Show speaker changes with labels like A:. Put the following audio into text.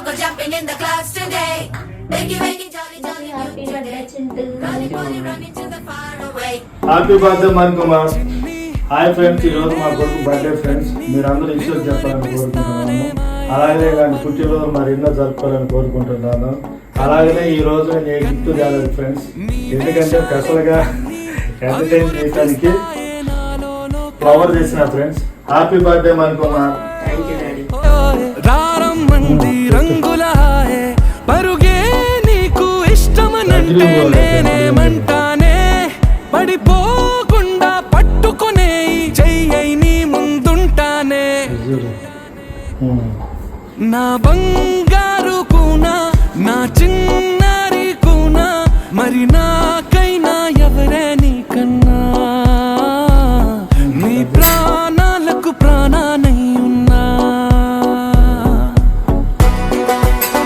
A: go jumping in the clouds today. Wakey, wakey, jolly, jolly, new today. Rolly, rolly, running to the far away.
B: Happy birthday Mann Kumar. Hi friends, ఈరోజు మా కొడుకు birthday friends. మీరందరూ issues చెప్పాలని కోరుకుంటున్నాను. అలాగే కానీ పుట్టినరోజు మరి ఎన్నో జరుపుకోవాలని కోరుకుంటున్నాను. అలాగనే ఈ రోజు నేను గిఫ్ట్ తేలేదు ఫ్రెండ్స్, ఎందుకంటే స్పెషల్గా ఎంటర్టైన్ చేయడానికి ఫ్లవర్ చేసిన friends. Happy birthday Mann Kumar.
C: పరుగే నీకు ఇష్టమనంటే నేనేమంటానే, పడిపోకుండా పట్టుకునే చెయ్యి నీ ముందుంటానే. నా బంగారు కూన, నా చిన్న